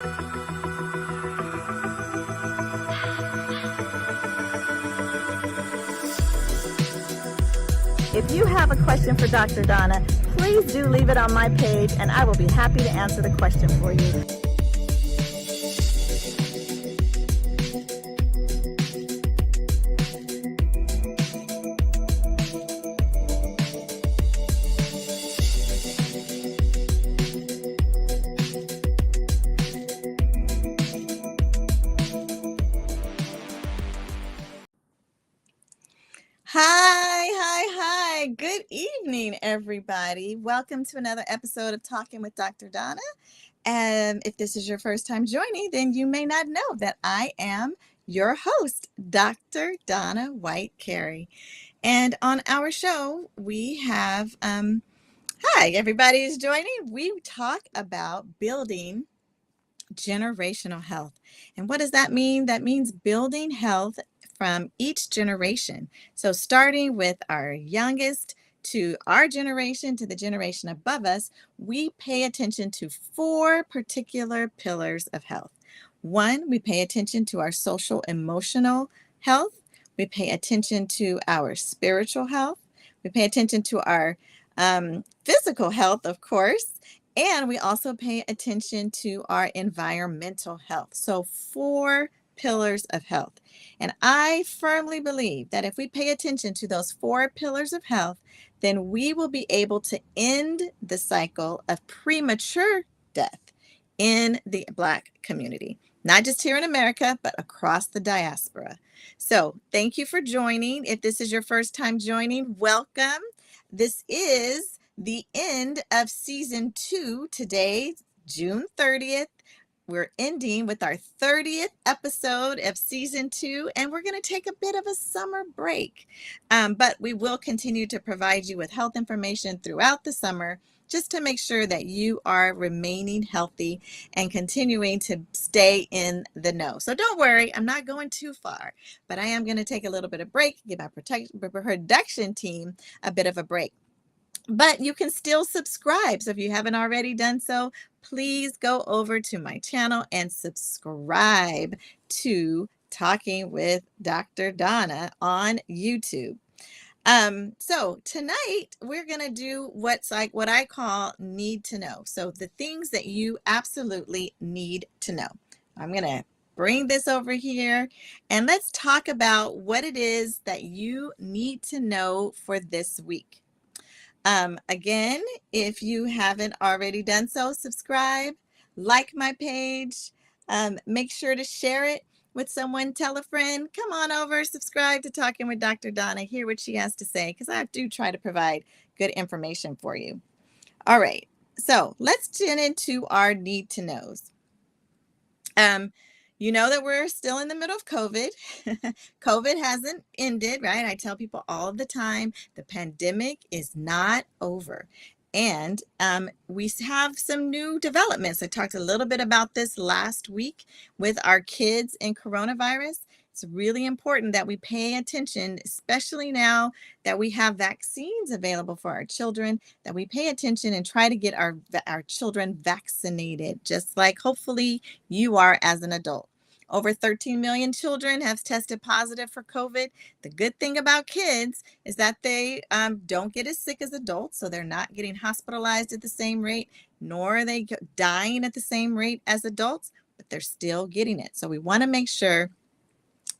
If you have a question for Dr. Donna, please do leave it on my page and I will be happy to answer the question for you. Hi. Good evening, everybody. Welcome to another episode of Talking with Dr. Donna. And if this is your first time joining, then you may not know that I am your host, Dr. Donna White Carey. And on our show, we have, hi, everybody is joining. We talk about building generational health. And what does that mean? That means building health from each generation. So starting with our youngest to our generation to the generation above us, we pay attention to 4 particular pillars of health. 1, we pay attention to our social emotional health. We pay attention to our spiritual health. We pay attention to our physical health, of course. And we also pay attention to our environmental health. So 4 pillars of health. And I firmly believe that if we pay attention to those 4 pillars of health, then we will be able to end the cycle of premature death in the Black community, not just here in America, but across the diaspora. So thank you for joining. If this is your first time joining, welcome. This is the end of season 2 today, June 30th. We're ending with our 30th episode of season 2, and we're going to take a bit of a summer break. But we will continue to provide you with health information throughout the summer, just to make sure that you are remaining healthy and continuing to stay in the know. So don't worry, I'm not going too far, but I am going to take a little bit of break, give my production team a bit of a break. But you can still subscribe. So if you haven't already done so, please go over to my channel and subscribe to Talking with Dr. Donna on YouTube. So tonight we're going to do what I call need to know. So the things that you absolutely need to know. I'm going to bring this over here and let's talk about what it is that you need to know for this week. Again, if you haven't already done so, subscribe, like my page, make sure to share it with someone, tell a friend, come on over, subscribe to Talking with Dr. Donna, hear what she has to say, because I do try to provide good information for you. All right, so let's get into our need to knows. You know that we're still in the middle of COVID. COVID hasn't ended, right? I tell people all the time, the pandemic is not over. And we have some new developments. I talked a little bit about this last week with our kids and coronavirus. It's really important that we pay attention, especially now that we have vaccines available for our children, that we pay attention and try to get our children vaccinated, just like hopefully you are as an adult. Over 13 million children have tested positive for COVID. The good thing about kids is that they don't get as sick as adults, so they're not getting hospitalized at the same rate, nor are they dying at the same rate as adults, but they're still getting it. So we want to make sure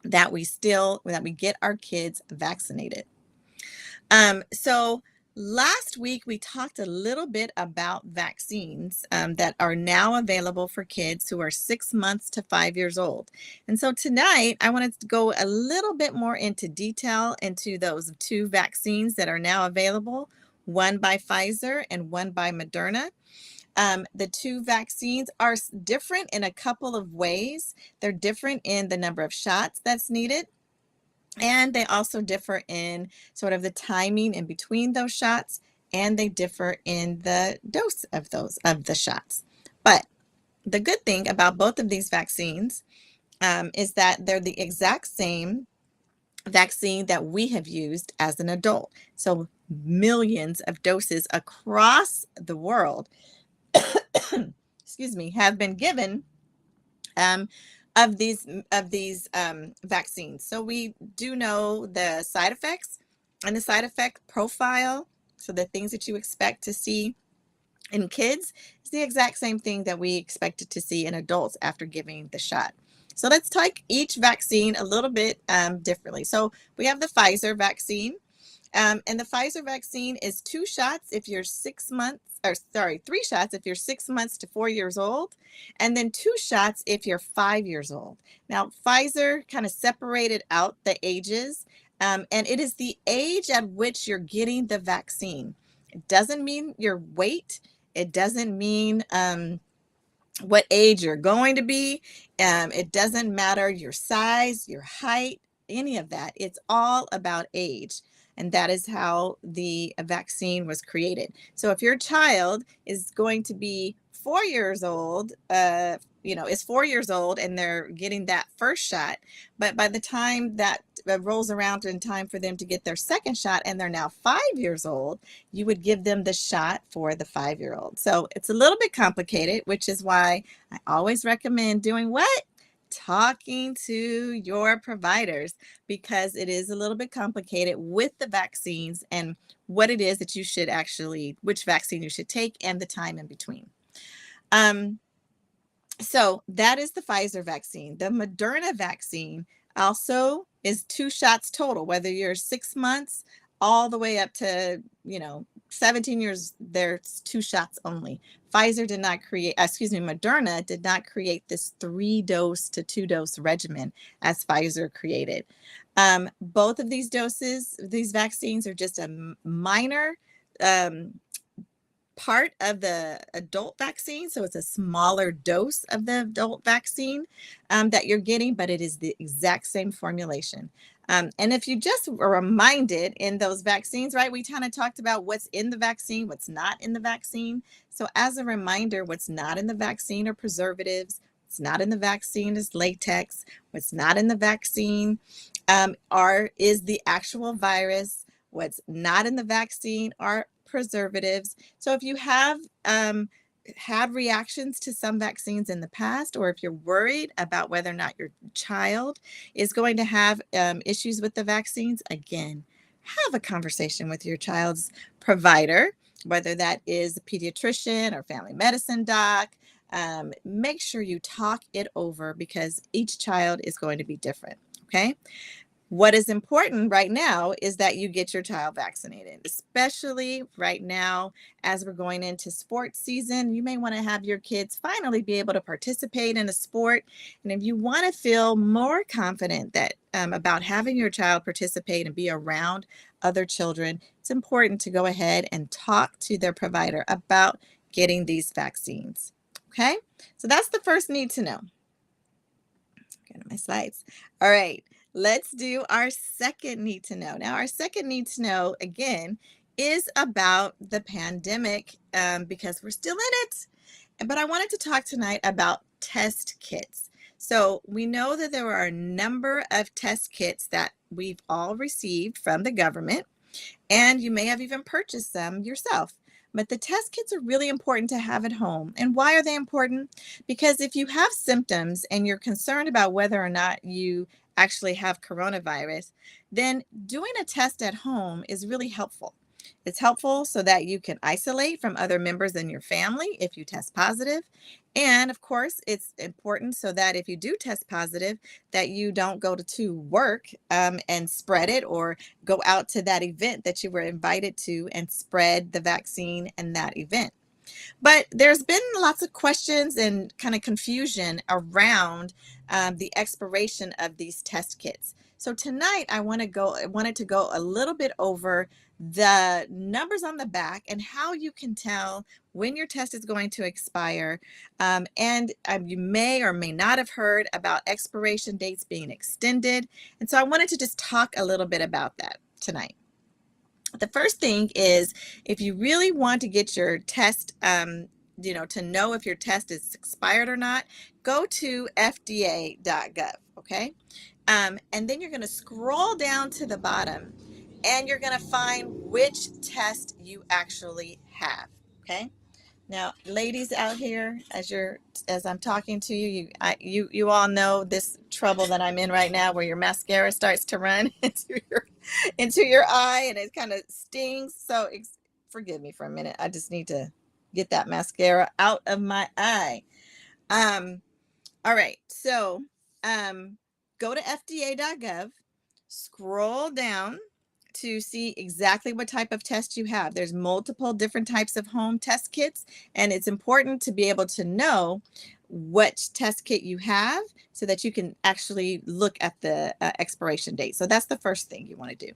that we get our kids vaccinated. So last week we talked a little bit about vaccines that are now available for kids who are 6 months to 5 years old. And so tonight I wanted to go a little bit more into detail into those 2 vaccines that are now available, one by Pfizer and one by Moderna. The 2 vaccines are different in a couple of ways. They're different in the number of shots that's needed. And they also differ in sort of the timing in between those shots, and they differ in the dose of the shots. But the good thing about both of these vaccines is that they're the exact same vaccine that we have used as an adult. So millions of doses across the world excuse me, have been given of these vaccines. So we do know the side effects and the side effect profile. So the things that you expect to see in kids is the exact same thing that we expected to see in adults after giving the shot. So let's take each vaccine a little bit differently. So we have the Pfizer vaccine. And the Pfizer vaccine is 2 shots if you're 6 months, or sorry, 3 shots if you're 6 months to 4 years old, and then 2 shots if you're 5 years old. Now, Pfizer kind of separated out the ages, and it is the age at which you're getting the vaccine. It doesn't mean your weight. It doesn't mean what age you're going to be. It doesn't matter your size, your height, any of that. It's all about age. And that is how the vaccine was created. So if your child is going to be 4 years old, is 4 years old and they're getting that first shot, but by the time that rolls around in time for them to get their second shot and they're now 5 years old, you would give them the shot for the 5-year-old. So it's a little bit complicated, which is why I always recommend doing what? Talking to your providers, because it is a little bit complicated with the vaccines and what it is that you should actually, which vaccine you should take and the time in between. So that is the Pfizer vaccine. The Moderna vaccine also is 2 shots total, whether you're 6 months all the way up to, 17 years, there's 2 shots only. Moderna did not create this 3-dose to 2-dose regimen as Pfizer created. Both of these vaccines are just a minor part of the adult vaccine. So it's a smaller dose of the adult vaccine that you're getting, but it is the exact same formulation. And if you just were reminded in those vaccines, right, we kind of talked about what's in the vaccine, what's not in the vaccine. So as a reminder, what's not in the vaccine are preservatives. What's not in the vaccine is latex. What's not in the vaccine is the actual virus. What's not in the vaccine are preservatives. So if you have had reactions to some vaccines in the past, or if you're worried about whether or not your child is going to have issues with the vaccines, again, have a conversation with your child's provider, whether that is a pediatrician or family medicine doc. Make sure you talk it over, because each child is going to be different, okay? What is important right now is that you get your child vaccinated, especially right now as we're going into sports season. You may want to have your kids finally be able to participate in a sport. And if you want to feel more confident that about having your child participate and be around other children, it's important to go ahead and talk to their provider about getting these vaccines. Okay, so that's the first need to know. Go to my slides. All right. Let's do our second need to know. Now, our second need to know, again, is about the pandemic because we're still in it. But I wanted to talk tonight about test kits. So we know that there are a number of test kits that we've all received from the government, and you may have even purchased them yourself. But the test kits are really important to have at home. And why are they important? Because if you have symptoms and you're concerned about whether or not you actually have coronavirus, then doing a test at home is really helpful. It's helpful so that you can isolate from other members in your family if you test positive. And of course, it's important so that if you do test positive, that you don't go to work and spread it, or go out to that event that you were invited to and spread the vaccine in that event. But there's been lots of questions and kind of confusion around the expiration of these test kits. So tonight I wanted to go a little bit over the numbers on the back and how you can tell when your test is going to expire. And you may or may not have heard about expiration dates being extended. And so I wanted to just talk a little bit about that tonight. The first thing is, if you really want to get your test, to know if your test is expired or not, go to fda.gov, okay? And then you're going to scroll down to the bottom, and you're going to find which test you actually have, okay? Now, ladies out here, as I'm talking to you, you all know this trouble that I'm in right now, where your mascara starts to run into your eye, and it kind of stings. So forgive me for a minute. I just need to get that mascara out of my eye. Um, all right, so go to FDA.gov, scroll down to see exactly what type of test you have. There's multiple different types of home test kits, and it's important to be able to know what test kit you have so that you can actually look at the expiration date. So that's the first thing you want to do.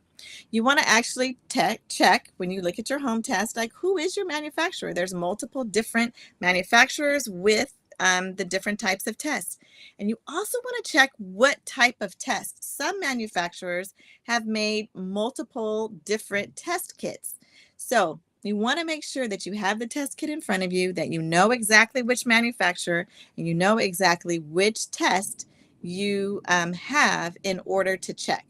You want to actually check when you look at your home test, like, who is your manufacturer? There's multiple different manufacturers with the different types of tests. And you also want to check what type of test. Some manufacturers have made multiple different test kits. So you want to make sure that you have the test kit in front of you, that you know exactly which manufacturer, and you know exactly which test you have in order to check.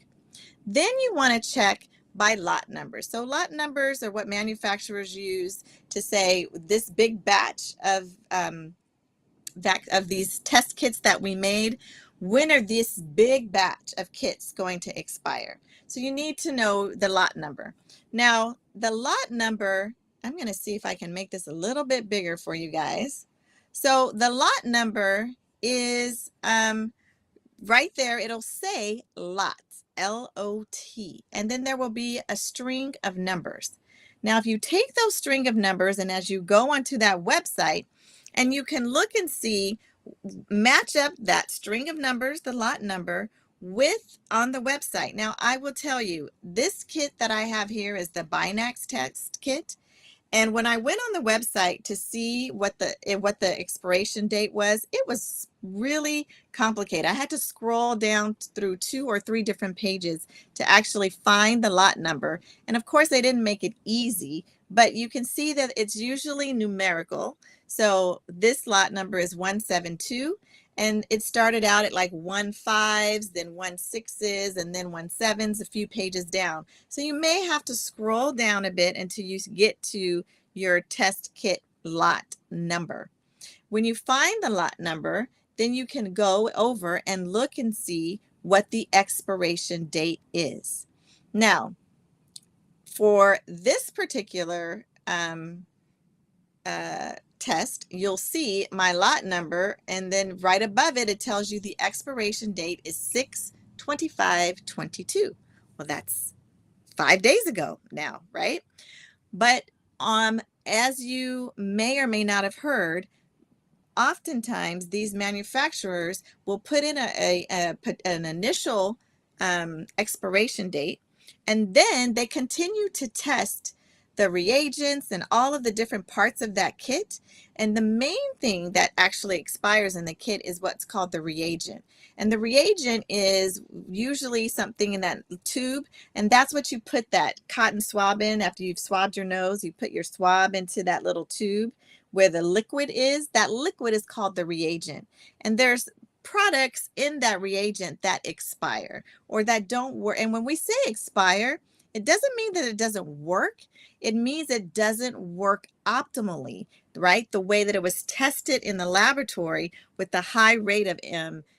Then you want to check by lot numbers. So lot numbers are what manufacturers use to say this big batch of these test kits that we made, when are this big batch of kits going to expire? So you need to know the lot number. Now, the lot number, I'm going to see if I can make this a little bit bigger for you guys. So the lot number is right there. It'll say lots, L-O-T, and then there will be a string of numbers. Now, if you take those string of numbers, and as you go onto that website, and you can look and see, match up that string of numbers, the lot number, with on the website. Now, I will tell you, this kit that I have here is the Binax test kit. And when I went on the website to see what the expiration date was, it was really complicated. I had to scroll down through 2 or 3 different pages to actually find the lot number. And of course, they didn't make it easy, but you can see that it's usually numerical. So this lot number is 172. And it started out at like 15s, then 16s, and then 17s a few pages down. So you may have to scroll down a bit until you get to your test kit lot number. When you find the lot number, then you can go over and look and see what the expiration date is. Now, for this particular test, you'll see my lot number, and then right above it, it tells you the expiration date is 6/25/22. Well, that's 5 days ago now, right? But as you may or may not have heard, oftentimes these manufacturers will put in an initial expiration date, and then they continue to test the reagents and all of the different parts of that kit. And the main thing that actually expires in the kit is what's called the reagent. And the reagent is usually something in that tube, and that's what you put that cotton swab in. After you've swabbed your nose, you put your swab into that little tube where the liquid is. That liquid is called the reagent. And there's products in that reagent that expire or that don't work. And when we say expire, it doesn't mean that it doesn't work. It means it doesn't work optimally, right? The way that it was tested in the laboratory with the high rate of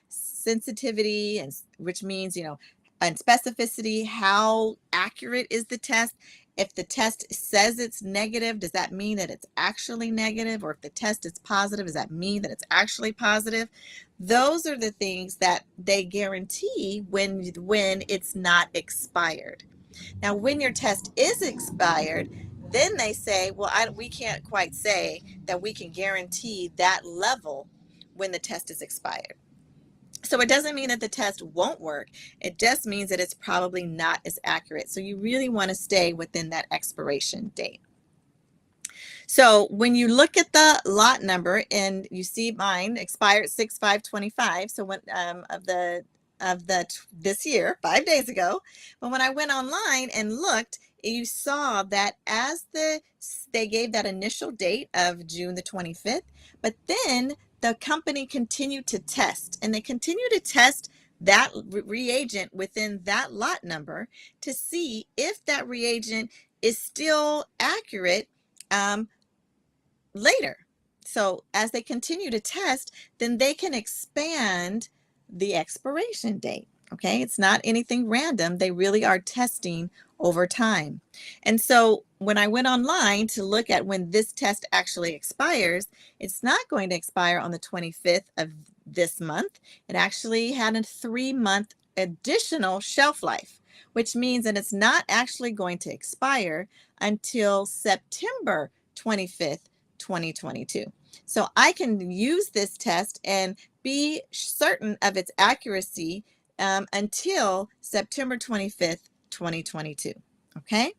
sensitivity, and which means, and specificity. How accurate is the test? If the test says it's negative, does that mean that it's actually negative? Or if the test is positive, does that mean that it's actually positive? Those are the things that they guarantee when it's not expired. Now, when your test is expired, then they say, well, we can't quite say that we can guarantee that level when the test is expired. So it doesn't mean that the test won't work. It just means that it's probably not as accurate. So you really want to stay within that expiration date. So when you look at the lot number and you see mine expired 6/5/25, so when this year, 5 days ago, but when I went online and looked, you saw that as they gave that initial date of June the 25th, but then the company continued to test, and they continue to test that reagent within that lot number to see if that reagent is still accurate later. So as they continue to test, then they can expand the expiration date. Okay, it's not anything random. They really are testing over time. And so when I went online to look at when this test actually expires, it's not going to expire on the 25th of this month. It actually had a 3-month additional shelf life, which means that it's not actually going to expire until September 25th, 2022. So I can use this test and be certain of its accuracy until September 25th, 2022. Okay.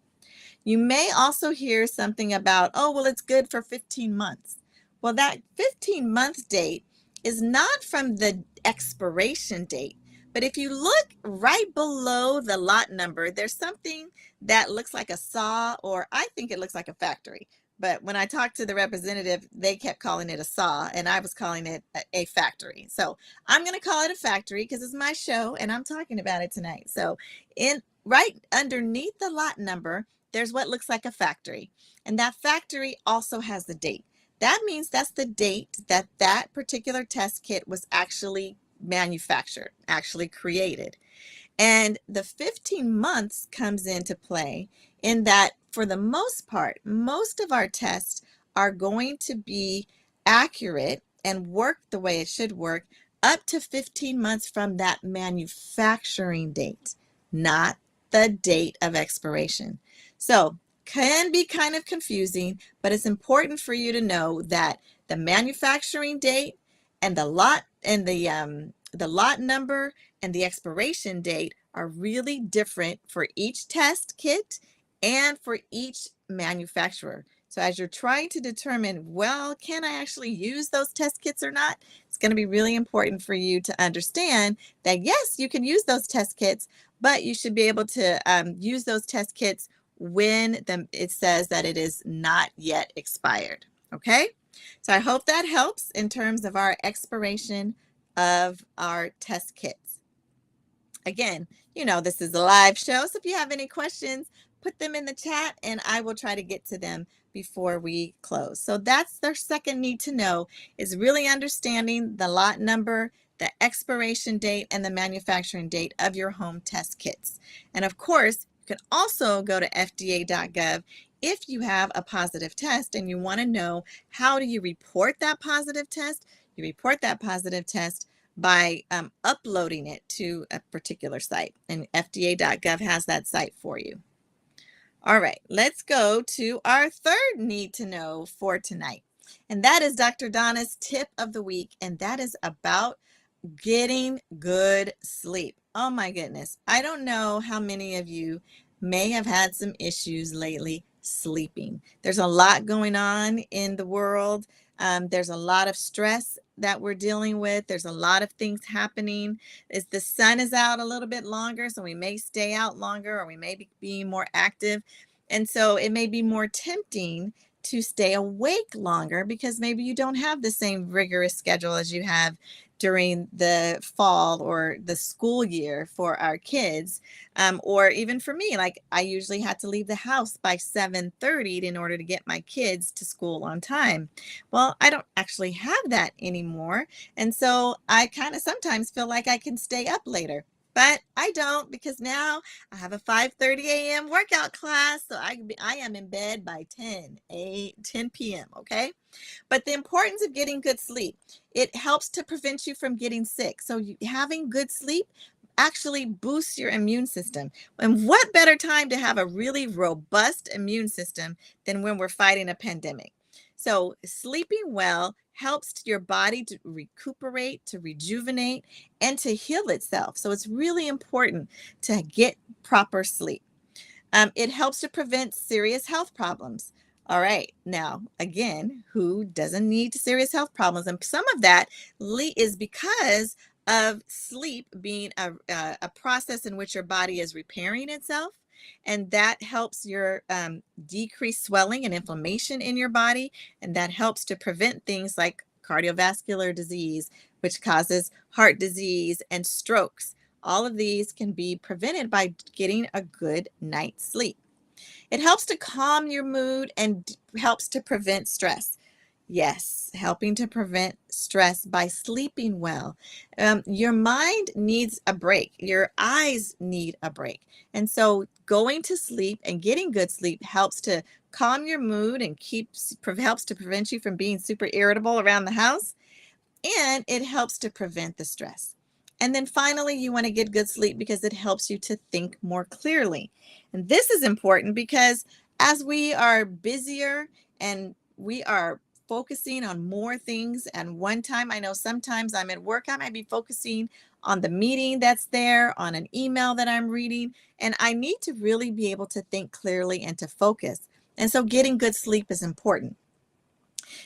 You may also hear something about, oh, well, it's good for 15 months. Well, that 15-month date is not from the expiration date, but if you look right below the lot number, there's something that looks like a saw, or I think it looks like a factory. But when I talked to the representative, they kept calling it a saw, and I was calling it a factory. So I'm going to call it a factory because it's my show and I'm talking about it tonight. So right underneath the lot number, there's what looks like a factory, and that factory also has the date. That means that's the date that that particular test kit was actually manufactured, actually created. And the 15 months comes into play in that, for the most part, most of our tests are going to be accurate and work the way it should work up to 15 months from that manufacturing date, not the date of expiration. So can be kind of confusing, but it's important for you to know that the manufacturing date and the lot number and the expiration date are really different for each test kit and for each manufacturer. So as you're trying to determine, well, can I actually use those test kits or not? It's going to be really important for you to understand that, yes, you can use those test kits, but you should be able to use those test kits when it says that it is not yet expired. Okay? So I hope that helps in terms of our expiration of our test kits. Again, this is a live show, so if you have any questions, put them in the chat and I will try to get to them before we close. So that's their second need to know, is really understanding the lot number, the expiration date, and the manufacturing date of your home test kits. And of course, you can also go to fda.gov if you have a positive test and you want to know, how do you report that positive test? You report that positive test by uploading it to a particular site, and fda.gov has that site for you. All right, let's go to our third need to know for tonight, and that is Dr. Donna's tip of the week, and that is about getting good sleep. Oh my goodness, I don't know how many of you may have had some issues lately sleeping. There's a lot going on in the world. There's a lot of stress that we're dealing with. There's a lot of things happening. As the sun is out a little bit longer, so we may stay out longer, or we may be being more active. And so it may be more tempting to stay awake longer because maybe you don't have the same rigorous schedule as you have during the fall or the school year for our kids. Or even for me, like I usually had to leave the house by 7:30 in order to get my kids to school on time. Well, I don't actually have that anymore. And so I kind of sometimes feel like I can stay up later. But I don't, because now I have a 5:30 a.m. workout class. So I am in bed by 10 p.m. Okay. But the importance of getting good sleep, it helps to prevent you from getting sick. So having good sleep actually boosts your immune system. And what better time to have a really robust immune system than when we're fighting a pandemic? So sleeping well helps your body to recuperate, to rejuvenate, and to heal itself. So it's really important to get proper sleep. It helps to prevent serious health problems. All right. Now, again, who doesn't need serious health problems? And some of that is because of sleep being a process in which your body is repairing itself. And that helps your decrease swelling and inflammation in your body. And that helps to prevent things like cardiovascular disease, which causes heart disease and strokes. All of these can be prevented by getting a good night's sleep. It helps to calm your mood and helps to prevent stress. Yes, helping to prevent stress by sleeping well. Your mind needs a break. Your eyes need a break. And so going to sleep and getting good sleep helps to calm your mood and helps to prevent you from being super irritable around the house, and it helps to prevent the stress. And then finally, you want to get good sleep because it helps you to think more clearly. And this is important because as we are busier and we are focusing on more things at one time, I know sometimes I'm at work, I might be focusing on the meeting that's there, on an email that I'm reading, and I need to really be able to think clearly and to focus. And so getting good sleep is important.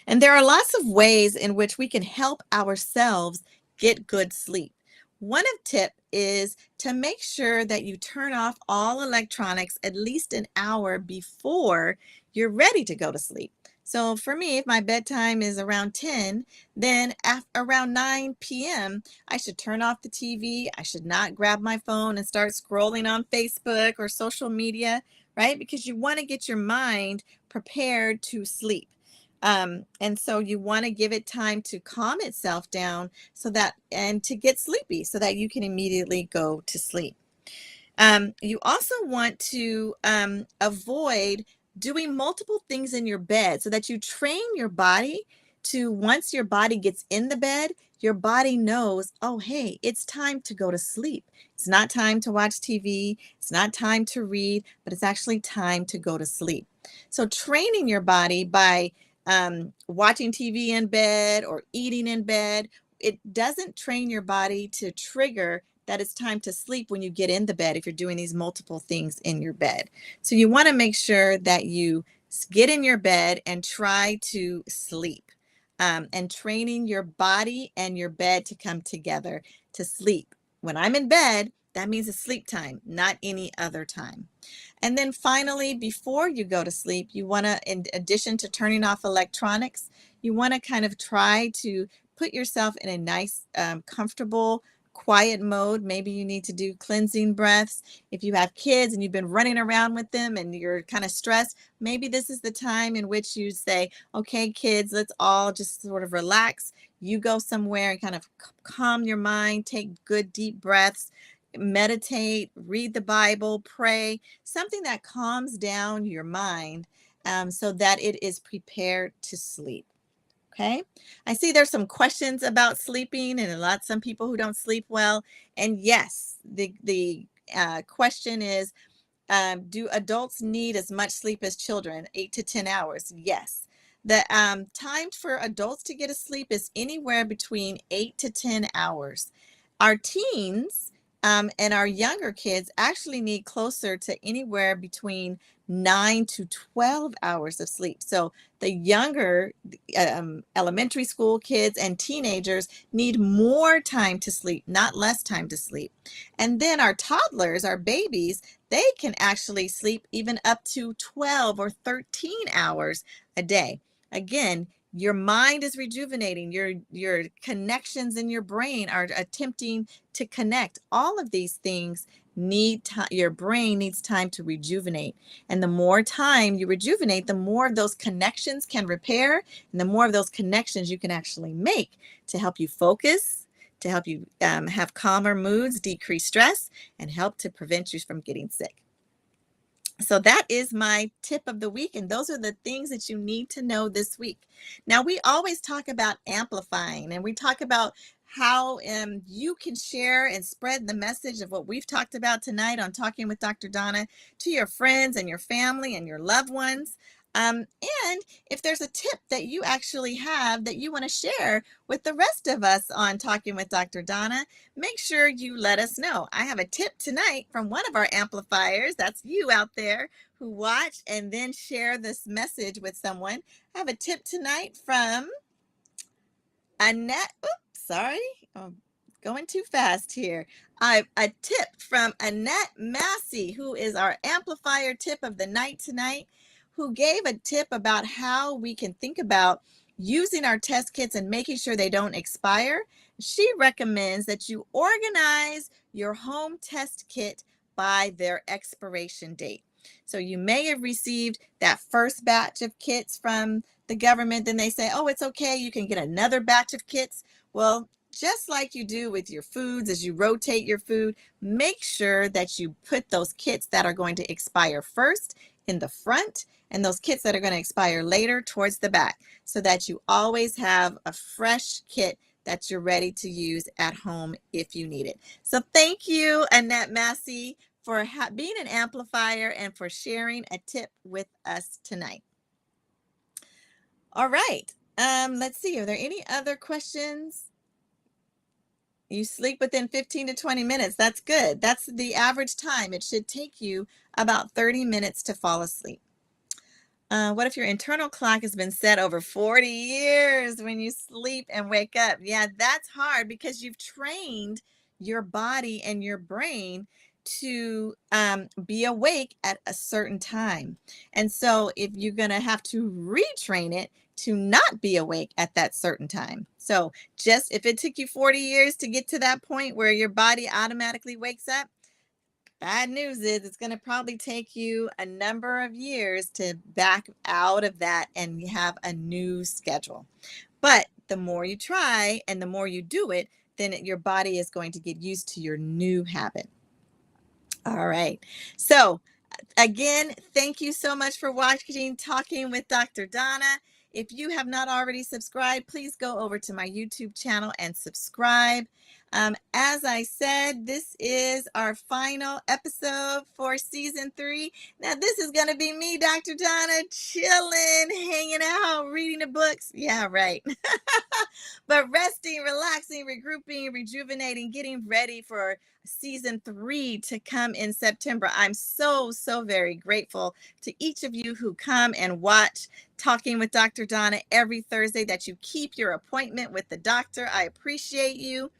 And there are lots of ways in which we can help ourselves get good sleep. One of tip is to make sure that you turn off all electronics at least an hour before you're ready to go to sleep. So for me, if my bedtime is around 10, then around 9 p.m., I should turn off the TV. I should not grab my phone and start scrolling on Facebook or social media, right? Because you want to get your mind prepared to sleep. And so you want to give it time to calm itself down and to get sleepy so that you can immediately go to sleep. You also want to avoid doing multiple things in your bed so that you train your body to, once your body gets in the bed, your body knows, oh, hey, it's time to go to sleep. It's not time to watch TV. It's not time to read, but it's actually time to go to sleep. So training your body by watching TV in bed or eating in bed, it doesn't train your body to trigger that it's time to sleep when you get in the bed if you're doing these multiple things in your bed. So you want to make sure that you get in your bed and try to sleep, and training your body and your bed to come together to sleep. When I'm in bed, that means it's sleep time, not any other time. And then finally, before you go to sleep, you want to, in addition to turning off electronics, you want to kind of try to put yourself in a nice, comfortable, quiet mode. Maybe you need to do cleansing breaths. If you have kids and you've been running around with them and you're kind of stressed, maybe this is the time in which you say, okay, kids, let's all just sort of relax. You go somewhere and kind of calm your mind, take good deep breaths, meditate, read the Bible, pray, something that calms down your mind, so that it is prepared to sleep. Okay. I see there's some questions about sleeping and some people who don't sleep well. And yes, the question is, do adults need as much sleep as children, 8 to 10 hours? Yes. The time for adults to get a sleep is anywhere between 8 to 10 hours. Our teens and our younger kids actually need closer to anywhere between 9 to 12 hours of sleep. So the younger elementary school kids and teenagers need more time to sleep, not less time to sleep. And then our toddlers, our babies, they can actually sleep even up to 12 or 13 hours a day. Again, your mind is rejuvenating, your connections in your brain are attempting to connect. All of these things need time. Your brain needs time to rejuvenate. And the more time you rejuvenate, the more of those connections can repair, and the more of those connections you can actually make to help you focus, to help you have calmer moods, decrease stress, and help to prevent you from getting sick. So that is my tip of the week, and those are the things that you need to know this week. Now, we always talk about amplifying, and we talk about how you can share and spread the message of what we've talked about tonight on Talking with Dr. Donna to your friends and your family and your loved ones. And if there's a tip that you actually have that you want to share with the rest of us on Talking with Dr. Donna, make sure you let us know. I have a tip tonight from one of our amplifiers. That's you out there who watch and then share this message with someone. I have a tip tonight from Annette. Oops, sorry. I'm going too fast here. A tip from Annette Massey, who is our amplifier tip of the night tonight, who gave a tip about how we can think about using our test kits and making sure they don't expire. She recommends that you organize your home test kit by their expiration date. So you may have received that first batch of kits from the government, then they say, oh, it's okay, you can get another batch of kits. Well, just like you do with your foods, as you rotate your food, make sure that you put those kits that are going to expire first in the front and those kits that are going to expire later towards the back, so that you always have a fresh kit that you're ready to use at home if you need it. So thank you, Annette Massey, for being an amplifier and for sharing a tip with us tonight. All right. Let's see. Are there any other questions? You sleep within 15 to 20 minutes. That's good. That's the average time. It should take you about 30 minutes to fall asleep. What if your internal clock has been set over 40 years when you sleep and wake up? Yeah, that's hard because you've trained your body and your brain to be awake at a certain time. And so if you're going to have to retrain it to not be awake at that certain time. So just if it took you 40 years to get to that point where your body automatically wakes up, bad news is it's going to probably take you a number of years to back out of that and have a new schedule. But the more you try and the more you do it, then your body is going to get used to your new habit. All right. So again, thank you so much for watching Talking with Dr. Donna. If you have not already subscribed, please go over to my YouTube channel and subscribe. As I said, this is our final episode for season 3. Now, this is going to be me, Dr. Donna, chilling, hanging out, reading the books. Yeah, right. But resting, relaxing, regrouping, rejuvenating, getting ready for season 3 to come in September. I'm so very grateful to each of you who come and watch Talking with Dr. Donna every Thursday, that you keep your appointment with the doctor. I appreciate you.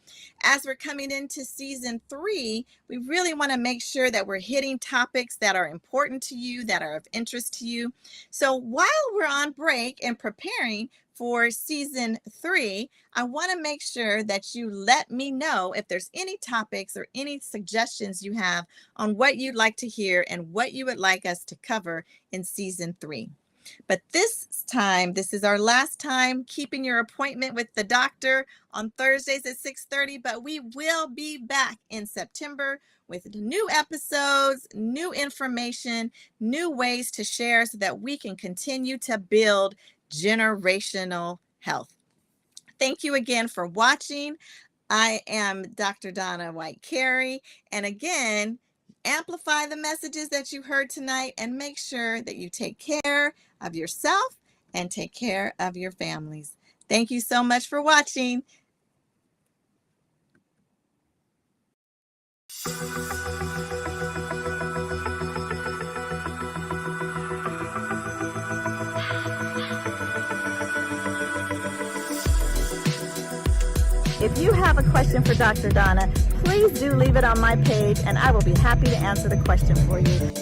As we're coming into season 3, we really want to make sure that we're hitting topics that are important to you, that are of interest to you. So while we're on break and preparing for season 3, I want to make sure that you let me know if there's any topics or any suggestions you have on what you'd like to hear and what you would like us to cover in season 3. But this time, this is our last time keeping your appointment with the doctor on Thursdays at 6:30, but we will be back in September with new episodes, new information, new ways to share so that we can continue to build generational health. Thank you again for watching. I am Dr. Donna White Carey, and again, amplify the messages that you heard tonight and make sure that you take care of yourself and take care of your families. Thank you so much for watching. If you have a question for Dr. Donna, please do leave it on my page and I will be happy to answer the question for you.